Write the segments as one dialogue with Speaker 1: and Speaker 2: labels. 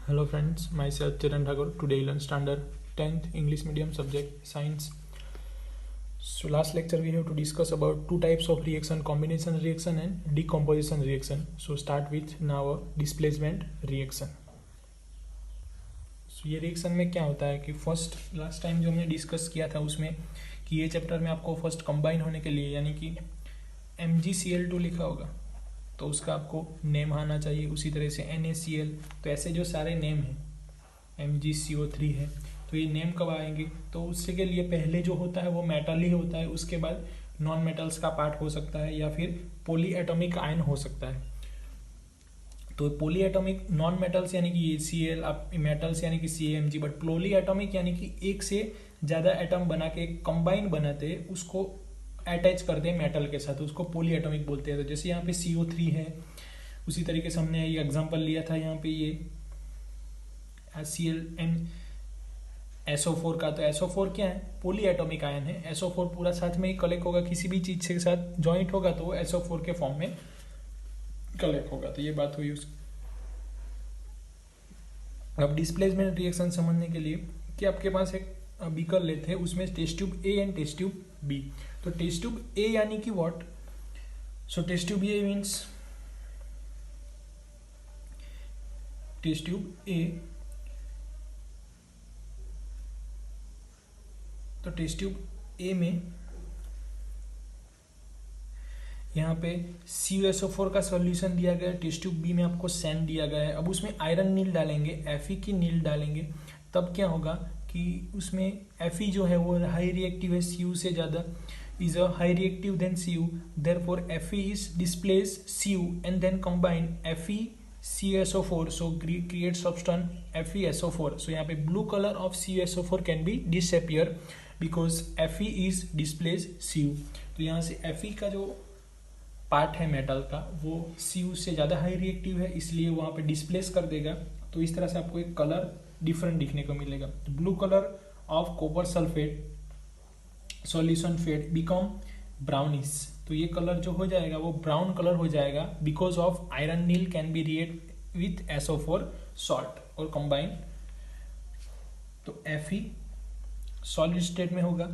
Speaker 1: Hello friends, myself Chiran Thakur. Today learn standard 10th English medium subject science. So last lecture we have to discuss about two types of reaction, combination reaction and decomposition reaction. So start with now displacement reaction. So ये reaction में क्या होता है कि first last time जो हमने discuss किया था उसमें कि ये चैप्टर में आपको फर्स्ट कंबाइन होने के लिए यानी कि MgCl2 लिखा होगा तो उसका आपको नेम आना चाहिए, उसी तरह से NaCl। तो ऐसे जो सारे नेम हैं, MgCO3 है, तो ये नेम कब आएंगे तो उससे के लिए पहले जो होता है वो मेटल ही होता है, उसके बाद नॉन मेटल्स का पार्ट हो सकता है या फिर पॉली एटॉमिक आयन हो सकता है। तो पॉली एटॉमिक नॉन मेटल्स यानी कि Cl, आप मेटल्स यानी कि CaMg, बट पॉली एटॉमिक यानी कि एक से ज़्यादा एटम बना के कंबाइन बनाते उसको अटैच कर दें मेटल के साथ, उसको पॉली एटॉमिक बोलते हैं। तो जैसे यहाँ पे CO3 है, उसी तरीके से हमने ये एग्जांपल लिया था यहाँ पे ये SO4 का। तो SO4 क्या है, पॉली एटॉमिक आयन है। SO4 पूरा साथ में ही कलेक्ट होगा, किसी भी चीज के साथ ज्वाइंट होगा तो वो SO4 के फॉर्म में कलेक्ट होगा। तो ये बात हुई उसकी। अब डिस्प्लेसमेंट रिएक्शन समझने के लिए कि आपके पास एक बीकर लेते हैं, उसमें test tube A and test tube B. तो टेस्ट ट्यूब ए यानी कि what, so test tube A means test tube A. तो टेस्ट ट्यूब ए में यहाँ पे CuSO4 का सॉल्यूशन दिया गया है, टेस्ट ट्यूब बी में आपको सैंड दिया गया है। अब उसमें आयरन नील डालेंगे, Fe की नील डालेंगे, तब क्या होगा कि उसमें Fe जो है वो हाई रिएक्टिव है Cu से ज़्यादा, is a high reactive than Cu, therefore Fe is displace Cu and then combine FeCuSO4, so create substance FeSO4। So यहाँ पे blue colour of CuSO4 can be disappear because Fe is displace Cu। तो यहाँ से Fe का जो part है metal का वो Cu से ज़्यादा हाई रिएक्टिव है, इसलिए वहाँ पे डिस्प्लेस कर देगा। तो इस तरह से आपको एक कलर डिफरेंट दिखने को मिलेगा। तो blue colour of copper sulphate solution fade become brownish. तो ये कलर जो हो जाएगा वो ब्राउन कलर हो जाएगा because of iron nail can be react with SO4 salt और कंबाइन। तो Fe सॉलिड स्टेट में होगा,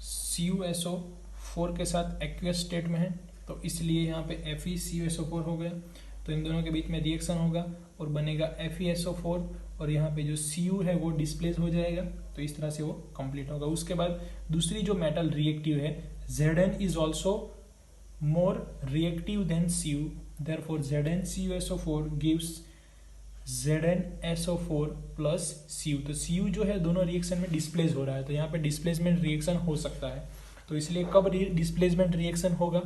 Speaker 1: CuSO4 के साथ एक्वियस स्टेट में है, तो इसलिए यहाँ पे FeCuSO4 हो गया। तो इन दोनों के बीच में रिएक्शन होगा और बनेगा FeSO4 और यहाँ पे जो Cu है वो डिस्प्लेस हो जाएगा। तो इस तरह से वो कंप्लीट होगा। उसके बाद दूसरी जो मेटल रिएक्टिव है Zn is also more reactive than Cu, therefore ZnCuSO4 gives ZnSO4 plus Cu। तो Cu जो है दोनों रिएक्शन में डिस्प्लेस हो रहा है, तो यहाँ पे डिस्प्लेसमेंट रिएक्शन हो सकता है। तो इसलिए कब डिस्प्लेसमेंट रिएक्शन होगा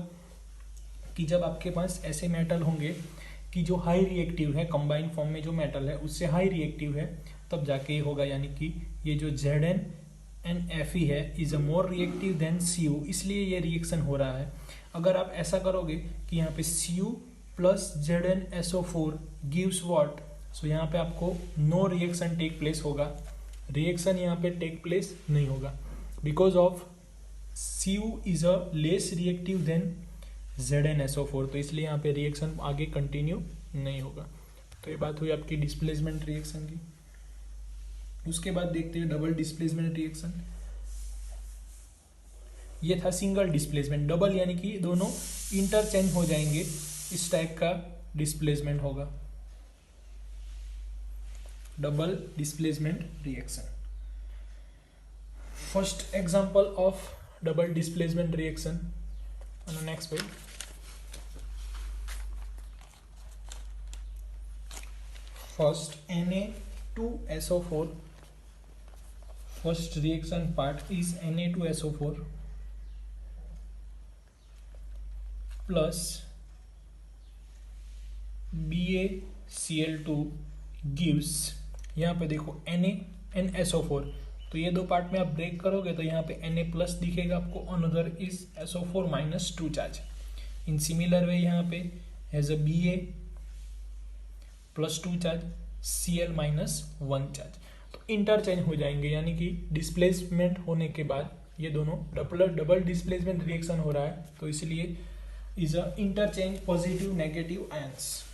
Speaker 1: कि जब आपके पास ऐसे मेटल होंगे कि जो हाई रिएक्टिव है, कंबाइंड फॉर्म में जो मेटल है उससे हाई रिएक्टिव है, तब जाके ये होगा। यानी कि ये जो Zn एंड Fe है is a more reactive than Cu, इसलिए ये रिएक्शन हो रहा है। अगर आप ऐसा करोगे कि यहाँ पे Cu plus ZnSO4 gives what, so यहाँ पे आपको नो रिएक्शन टेक प्लेस होगा, रिएक्शन यहाँ पे टेक प्लेस नहीं होगा because of Cu is a less reactive than ZnSO4। तो इसलिए यहाँ पे रिएक्शन आगे कंटिन्यू नहीं होगा। तो ये बात हुई आपकी डिस्प्लेसमेंट रिएक्शन की। उसके बाद देखते हैं डबल डिस्प्लेसमेंट रिएक्शन। ये था सिंगल डिस्प्लेसमेंट, डबल यानी कि दोनों इंटरचेंज हो जाएंगे, इस टाइप का डिस्प्लेसमेंट होगा double displacement reaction. First example of double displacement reaction on the next page. First Na2SO4, first reaction part is Na2SO4 plus BaCl2 gives, यहाँ पे देखो Na and SO4, तो ये दो पार्ट में आप ब्रेक करोगे तो यहाँ पे Na प्लस दिखेगा आपको, another is SO4 minus 2 charge. In similar way यहाँ पे has a Ba plus 2 charge, Cl minus 1 charge. तो इंटरचेंज हो जाएंगे, यानी कि डिस्प्लेसमेंट होने के बाद ये दोनों डबल डिस्प्लेसमेंट रिएक्शन हो रहा है, तो इसलिए is a interchange positive negative ions.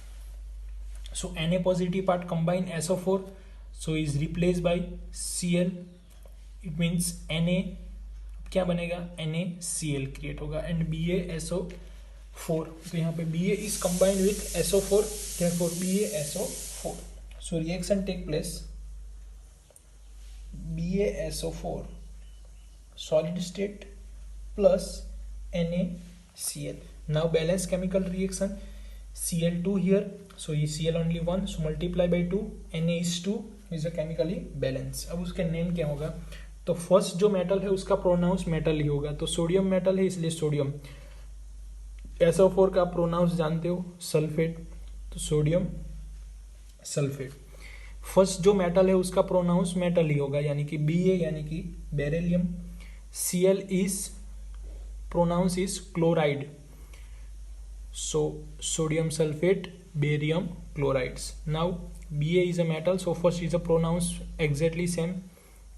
Speaker 1: So Na positive part combine SO4, so is replaced by Cl. It means Na क्या बनेगा, NaCl क्रिएट होगा एंड BaSO4. तो यहाँ पे Ba is combined with SO4, therefore BaSO4. So reaction take place, BaSO4 solid state plus NaCl. Now balance chemical reaction, Cl2 here, so ये Cl only 1, so multiply by 2, Na is 2, is a chemically balance. अब उसके name क्या होगा, तो first जो metal है उसका pronounce metal ही होगा, तो सोडियम मेटल है इसलिए सोडियम. SO4 का प्रोनाउंस जानते हो, सल्फेट, तो सोडियम सल्फेट. फर्स्ट जो मेटल है उसका प्रोनाउंस मेटल ही होगा, यानी कि Ba यानी कि beryllium. Cl is pronounce is chloride, so sodium sulfate, barium chlorides. Now Ba is a metal, so first is a pronounce exactly same,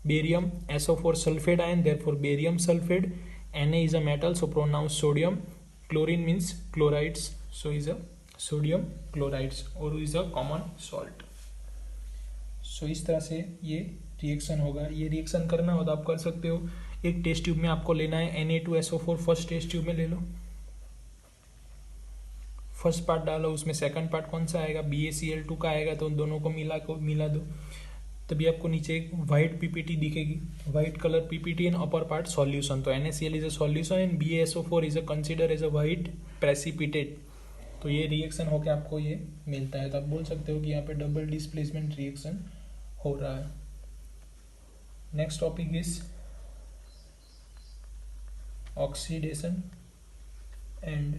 Speaker 1: barium, SO4 sulfate ion, therefore barium sulfate. Na is a metal, so pronounce sodium. Chlorine means chlorides, so is a sodium chlorides or is a common salt. So इस तरह से ये reaction होगा. ये reaction करना हो तो आप कर सकते हो. एक टेस्ट ट्यूब में आपको लेना है Na2SO4, फर्स्ट टेस्ट ट्यूब में ले लो, फर्स्ट पार्ट डालो, उसमें सेकंड पार्ट कौन सा आएगा, BaCl2 का आएगा, तो उन दोनों को मिला दो, तभी आपको नीचे एक वाइट पीपीटी दिखेगी, white colour PPT and upper part solution. तो NaCl is a solution and BaSO4 is a consider as a white precipitate. तो ये रिएक्शन होकर आपको ये मिलता है. तो आप बोल सकते हो कि यहाँ पे डबल डिस्प्लेसमेंट रिएक्शन हो रहा है. Next topic is oxidation and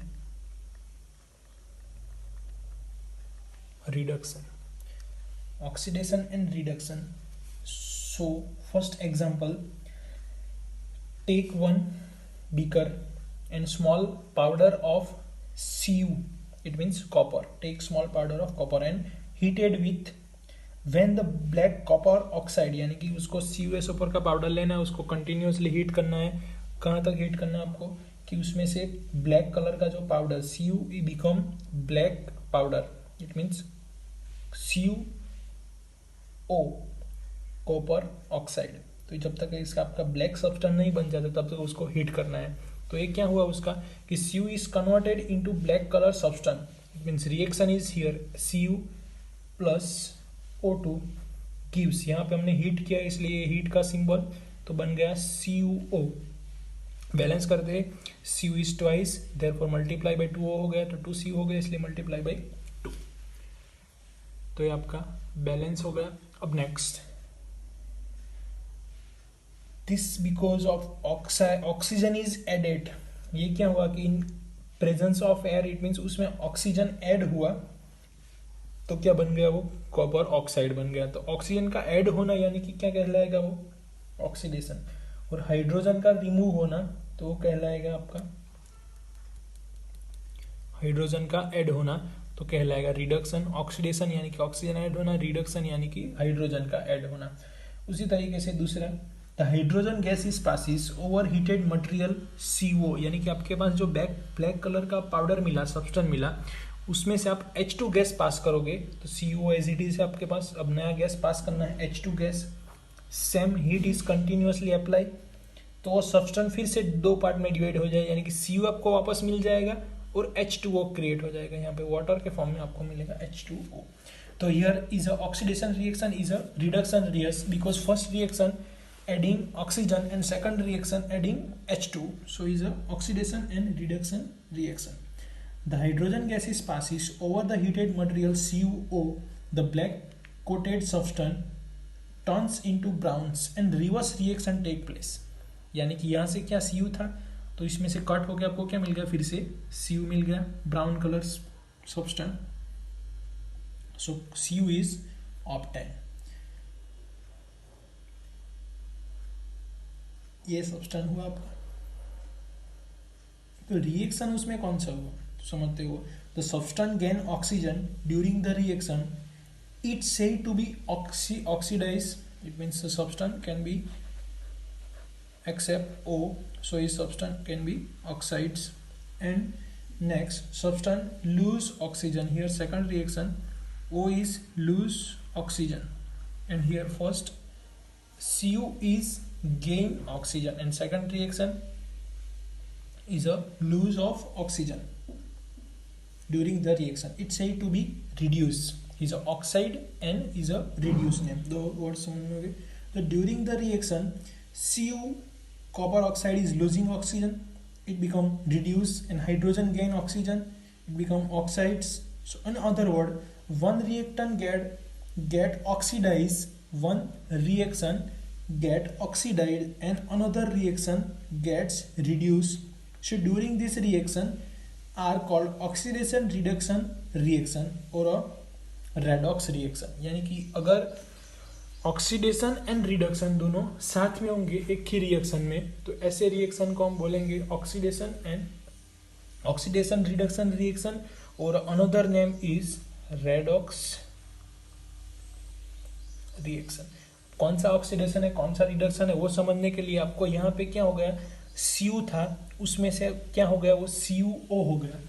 Speaker 1: reduction. Oxidation and reduction. So first example, take one beaker and small powder of Cu, it means copper, take small powder of copper and heated with, when the black copper oxide, यानी कि उसको CuSO4 का powder लेना है, उसको continuously heat करना है. कहाँ तक हीट करना है आपको, कि उसमें से ब्लैक कलर का जो powder Cu become black powder, it means CO, copper oxide. तो जब तक इसका आपका ब्लैक सब्सटेंस नहीं बन जाता तब तक उसको हीट करना है. तो ये क्या हुआ उसका, कि Cu is converted into black colour substance, it means reaction is here Cu plus O2 gives, यहाँ पे हमने हीट किया इसलिए हीट का सिंबल तो बन गया CuO. बैलेंस करते Cu is twice, therefore multiply by 2O हो गया, तो 2Cu हो गया इसलिए मल्टीप्लाई बाई 2. तो ये आपका बैलेंस हो गया. अब next, this because of oxygen is added. ये क्या हुआ कि in presence of air, it means उसमें ऑक्सीजन ऐड हुआ तो क्या बन गया, वो कॉपर ऑक्साइड बन गया. तो ऑक्सीजन का ऐड होना यानी कि क्या कहलाएगा, वो ऑक्सीडेशन. और हाइड्रोजन का रिमूव होना तो वो कहलाएगा आपका, हाइड्रोजन का ऐड होना तो कहलाएगा रिडक्शन. ऑक्सीडेशन यानी कि ऑक्सीजन ऐड होना, रिडक्शन यानी कि हाइड्रोजन का ऐड होना. उसी तरीके से दूसरा, the hydrogen gas is passes over heated material CO, यानी कि आपके पास जो ब्लैक कलर का पाउडर मिला, सब्सटेंस मिला, उसमें से आप H2 गैस पास करोगे तो CO एज इट इज है आपके पास. अब नया गैस पास करना है H2 gas, same heat is continuously apply, तो वो सब्सटेंस फिर से दो पार्ट में डिवाइड हो जाए, यानी कि CO आपको वापस मिल जाएगा और H2O क्रिएट हो जाएगा. यहाँ पे वाटर के फॉर्म में आपको मिलेगा H2O. तो here is a oxidation reaction is a reduction reaction, because first reaction adding oxygen and second reaction adding H2, so is a oxidation and reduction reaction. The hydrogen gas is passes over the heated material CO, the black coated substance turns into browns and reverse reaction take place. यानी कि यहाँ से क्या Cu था तो इसमें से cut होकर आपको क्या मिल गया, फिर से Cu मिल गया, brown colour substance. So Cu is obtain. ये सब्सटेंस हुआ आपका. तो रिएक्शन उसमें कौन सा हुआ तो समझते हो, the substance gain oxygen during the reaction, it say to be oxidize, it means the substance can be accept O, so his substance can be oxides. And next substance lose oxygen, here second reaction O is lose oxygen, and here first Cu is gain oxygen, and second reaction is a lose of oxygen during the reaction. It's said to be reduce. Is a oxide and is a reduced name. The words समझ में होंगे. So during the reaction, Cu copper oxide is losing oxygen. It become reduced, and hydrogen gain oxygen. It become oxides. So in other word, one reactant get oxidized, one reaction get oxidized, and another reaction gets reduced. So during this reaction are called oxidation reduction reaction or a redox reaction. यानी कि अगर oxidation and reduction दोनों साथ में होंगे एक ही reaction में, तो ऐसे रिएक्शन को हम बोलेंगे ऑक्सीडेशन रिडक्शन रिएक्शन, और another name is redox reaction. कौन सा ऑक्सीडेशन है कौन सा रिडक्शन है वो समझने के लिए आपको यहाँ पे क्या हो गया, Cu था उसमें से क्या हो गया, वो CuO हो गया,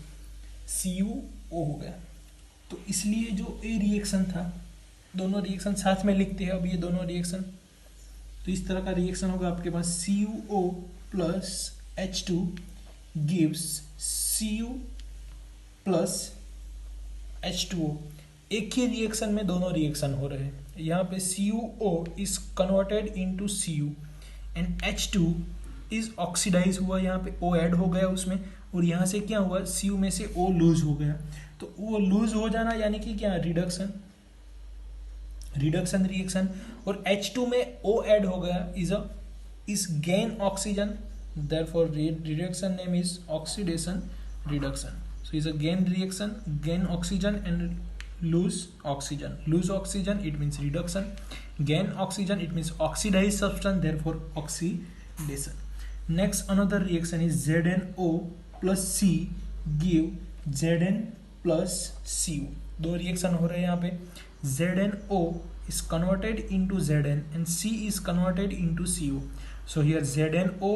Speaker 1: CuO हो गया. तो इसलिए जो ए रिएक्शन था, दोनों रिएक्शन साथ में लिखते हैं अब ये दोनों रिएक्शन, तो इस तरह का रिएक्शन होगा आपके पास CuO plus H2 gives Cu plus H2O. एक ही रिएक्शन में दोनों रिएक्शन हो रहे हैं. यहाँ पे CuO is converted into Cu and H2 is oxidise हुआ, यहाँ पे O ऐड हो गया उसमें, और यहाँ से क्या हुआ, Cu में से O लूज हो गया. तो वो लूज हो जाना यानी कि क्या, रिडक्शन रिएक्शन, और H2 में O ऐड हो गया is gain oxygen, therefore reaction name is oxidation reduction. So is a gain reaction, gain oxygen and lose oxygen it means reduction, gain oxygen it means oxidized substance, therefore oxidation. Next another reaction is ZnO plus C give Zn plus Cu. दो reaction हो रहे हैं यहाँ पे. ZnO is converted into Zn and C is converted into Cu. So here ZnO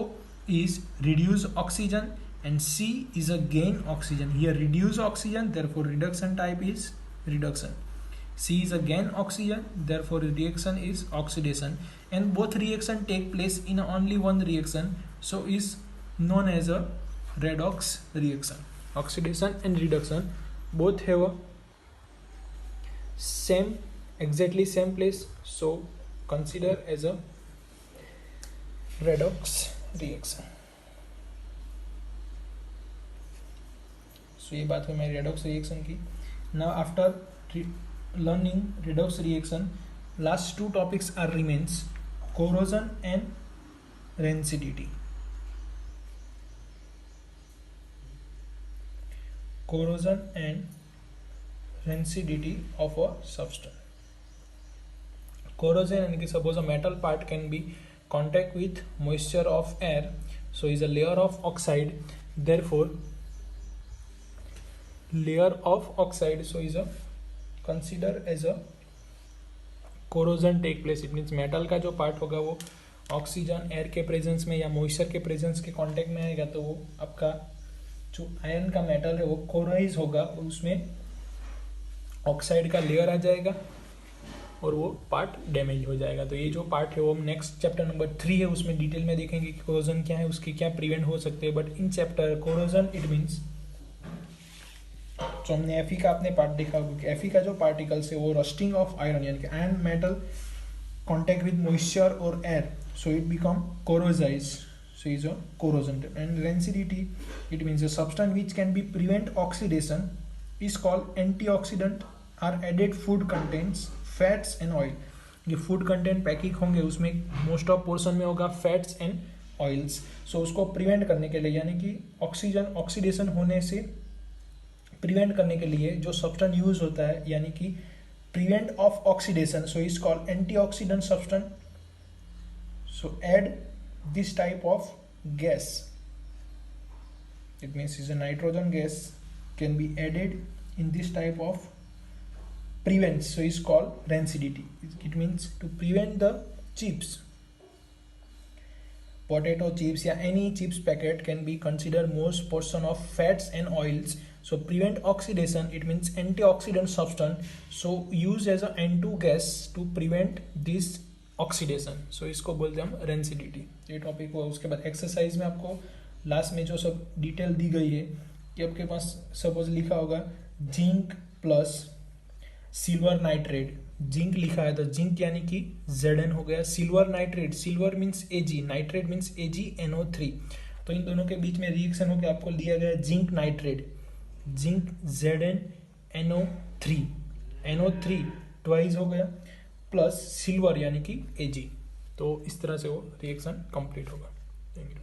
Speaker 1: is reduce oxygen and C is a gain oxygen. Here reduce oxygen, therefore reduction type is reduction. C is a gain oxygen, therefore reaction is oxidation, and both reaction take place in only one reaction, so is known as a redox reaction. Oxidation and reduction both have a exactly same place, so consider as a redox reaction. So ये बात है मेरी redox reaction की. Now after learning redox reaction, last two topics are remains, corrosion and rancidity. Corrosion and rancidity of a substance. Corrosion यानी कि suppose a metal part can be contact with moisture of air, so is a layer of oxide, therefore layer of oxide, so is a consider as a corrosion take place. It means metal का जो part होगा वो oxygen air के presence में या moisture के presence के contact में आएगा, तो वो आपका जो आयरन का मेटल है वो कोराइज होगा, उसमें ऑक्साइड का लेयर आ जाएगा और वो पार्ट डैमेज हो जाएगा. तो ये जो पार्ट है वो हम नेक्स्ट चैप्टर नंबर 3 है उसमें डिटेल में देखेंगे कि कोरोजन क्या है, उसके क्या प्रिवेंट हो सकते हैं. But in chapter corrosion it means, तो हमने Fe का अपने पार्ट देखा क्योंकि Fe का जो पार्टिकल्स है वो रस्टिंग ऑफ आयरन यानी कि iron metal contact with moisture और air, so it become corrosive, so is a corrosion. And rancidity it means a substance which can be prevent oxidation is called antioxidant are added food contents fats and oil. ये food content packing होंगे उसमें most of portion में होगा fats and oils, सो उसको prevent करने के लिए यानी कि ऑक्सीडेशन होने से प्रिवेंट करने के लिए जो सब्सटेंस यूज होता है यानी कि prevent of oxidation, so is called antioxidant substance. So add this type of gas, it means is a nitrogen gas can be added in this type of prevents, so is called rancidity. It means to prevent the chips, potato chips या any chips packet can be considered most portion of fats and oils So prevent oxidation, it means antioxidant substance, so used as a N2 gas to prevent this oxidation. So इसको बोलते हैं हम rancidity. ये topic हुआ. उसके बाद exercise में आपको लास्ट में जो सब डिटेल दी गई है कि आपके पास सपोज लिखा होगा zinc plus silver nitrate. Zinc लिखा है तो जिंक यानी कि Zn हो गया. Silver nitrate, silver means Ag, nitrate means AgNO3. तो इन दोनों के बीच में रिएक्शन होकर आपको दिया गया zinc nitrate, zinc ZnNO3, NO3 twice हो गया प्लस सिल्वर यानी कि Ag. तो इस तरह से वो रिएक्शन कंप्लीट होगा. Thank you.